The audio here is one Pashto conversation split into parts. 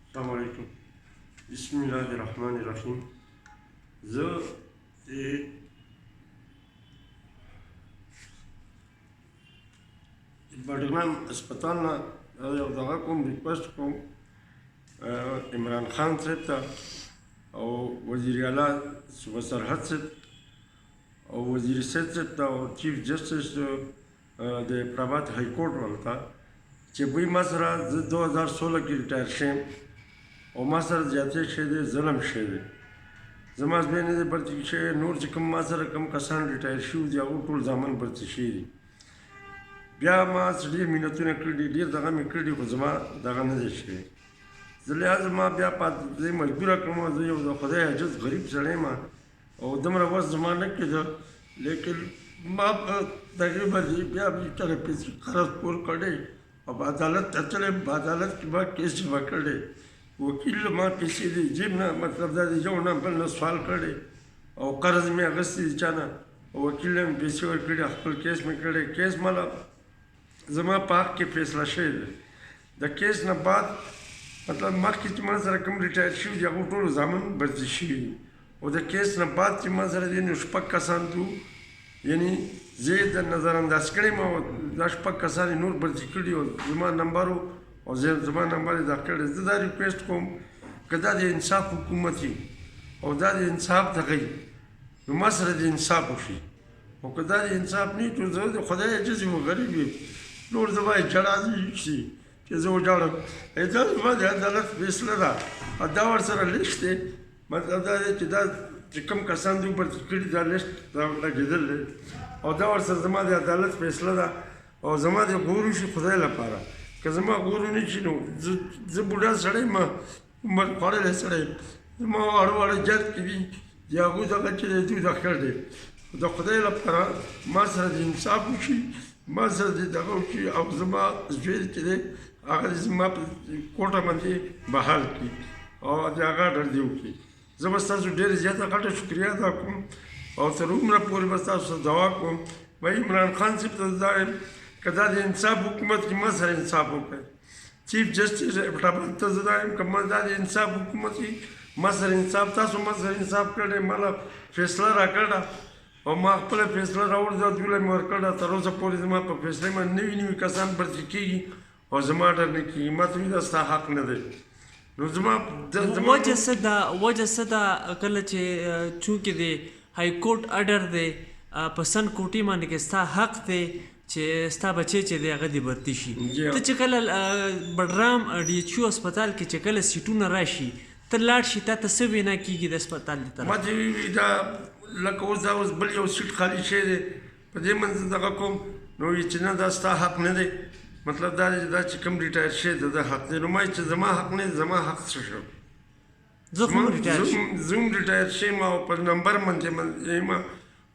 السلام علیکم. بسم الله الرحمن الرحیم. زه د بډګرام هسپتال نه یو دغه کوم ریکویسټ کوم عمران خان صاحب ته او وزیر اعلی صوبه سرحد صاحب او وزیر صاحب ته او چیف جسټس د پرابات های کورټ ولته چې وایي ما سره زه 2016 کې ریټایر شوم او ما سره زیاتې شوی دی، ظلم شوی دی. زما زوی نه دی برتي شوی، نور چې کوم ما سره کوم کسان ریټایر شوي دي هغوی ټول زامن برتي شوي دي. بیا ما ډېر محنتونه کړي دي، ډېر دغه مې کړي دي، خو زما دغه نه دی شوی. زه لحاظه ما بیا پاتې مجبوره کړم، زه یو د خدای عجز غریب سړی یم او دومره وس زما نه کېده، لیکن ما په دغې باندې بیا بیچاره پیسې قرض پور کړی او په عدالت ته تللی، په عدالت کې ما کیس جمع کړی، وکیل ما پیسې د جیب نه مطلب دا د یو نه بل نه سوال کړی او قرض مې اخیستی د چا نه او وکیل نه مې پیسې ورکړي، خپل کیس مې کړی. کیس مالا زما په حق کې فیصله شوې ده. د کیس نه بعد مطلب مخکې چې ما سره کوم ریټایر شوي دي هغوی ټولو زامن برتي شوي دي او د کیس نه بعد چې ما سره دي نو 6 کسان دي، یعنی زه یې د نظر انداز کړی یم او دا 6 کسان یې نور برتي کړي او زما نمبر او زما نمبر یې دا کړی. زه دا ریکویسټ کوم که دا د انصاف حکومت وي او دا د انصاف دغه وي نو ما سره د انصاف وشي، او که دا د انصاف نه وي نو زه د خدای عجز یم، غریب یم، نور زما یې ژړا شي چې زه وژاړم. دا زما د عدالت فیصله ده او دا ورسره لیست دی. مطلب دا دی چې دا چې کوم کسان دوی برتي کړي دا لیست لګېدل دی او دا ورسره زما د عدالت فیصله ده او زما د غور وشي خدای لپاره. که زما غور ونه شي نو زه بوډا سړی یم، عمر خوړلی سړی یم، زما واړه واړه جد کې دي د هغوی دغه چې دی دوی دغه دی. د خدای لپاره ما سره د انصاف وشي، ما سره د دغه وشي او زما زوی چې دی هغه زما په کوټه باندې بحال کړي او د هغه ډر دې وکړي. زه به ستاسو ډېره زیاته غټه شکریه ادا کوم او تر عمره پورې به ستاسو سره دعا کوم. وایي عمران خان صاحب ته دا یم که دا د انصاف حکومت کې ما سره انصاف وکړي. چیف جسټس پټابند ته زه دا یم که ما دا د انصاف حکومت کې ما سره انصاف، تاسو ما سره انصاف کړی، ماله فیصله راکړه او ما خپله فیصله راوړه، دوی له مې ورکړه. تر اوسه پورې زما په فیصلې باندې نوي نوي کسان برتي کېږي او زما ډر نه کېږي. ما ته وایي دا ستا حق نه دی. نو زما وجه څه ده کله چې چونکې د های کورټ اډر دی په سن کوټې باندې کې ستا حق دی چې ستا بچی چې دی هغه دې برتي شي. ته چې کله بډرام ډي ایچ او هسپتال کې چې کله سیټونه راشي ته لاړ شي، تا ته څه وینا کېږي د هسپتال د طرف؟ ما چې دا لکه اوس دا اوس بل یو سیټ خالي شوی دی په دې منځ دغه کوم نو وایي چې نه دا ستا حق نه دی. مطلب دا دی چې دا چې کوم ریټایر شوی دی دا حق دی. نو ما چې زما حق نه دی، زما حق څه شو؟ زه هم ریټایر شویم او په نمبر باندې یم،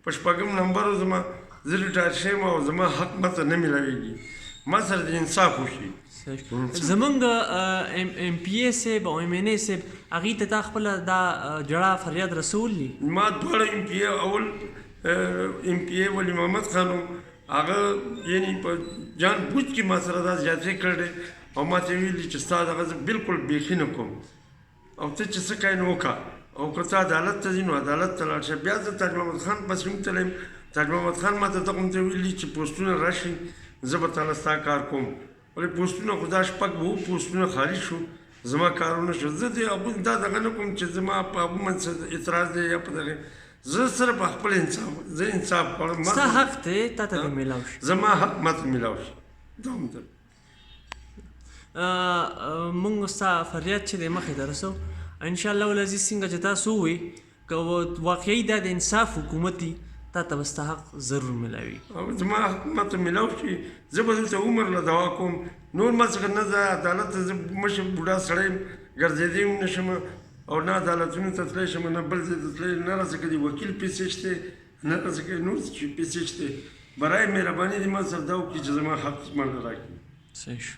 په 6 نمبر زما زه ریټایر شویم او زما حق ماته نه میلاویږي. ما سره د انصاف وشي. زمونږ ایم پی ای صاحب او ایم این ای صاحب هغوی ته تا خپله دا جړه فریاد رسولی؟ ما دواړه ایم پی ای، اول ایم پی ای ولی محمد خان هغه یعنی په جان بوجھ کې ما سره دا زیاتې کړی او ما ته ویلي چې ستا دغه زه بالکل بیخي نه کوم او ته چې څه کوې نو وکړه او که ته عدالت ته ځې نو عدالت ته لاړ شه. بیا زه تاج محمد خان پسې هم تللی یم. تاج محمد خان ما ته دغه ته ویلي چې پوسټونه راشي زه به تاله ستا کار کوم، ولې پوسټونه خو دا 6 پوسټونه خالي شو، زما کارونه شو. زه د هغوی دا دغه نه کوم چې زما په هغو باندې اعتراض دی یا په دغې، زه صرف خپل انصاف، زه انصاف غواړم. ستا حق دی تا ته دې میلاو شي، زما حق ماته میلاو شي. دا هم ده. موږ ستا فریاد چې دی مخې ته رسو انشاءالله العزیز. څنګه چې تاسو ووایي که واقعي دا د انصاف حکومت وي تا ته به ستا حق ضرور میلاوي او زما حق ماته میلاو شي. زه به دلته عمر له دوا کوم، نور ما څخه نه زه عدالت ته زه مشر بوډا سړی یم، ګرځېدی هم نه شم او نه عدالتونو ته تللی شم نه بل ځای ته تللی، نه راڅه که د وکیل پیسې شته نه راڅه که نور پیسې شته. برای مهرباني دې ما سره دا وکړي چې زما حق ماته راکړي. صحیح شو.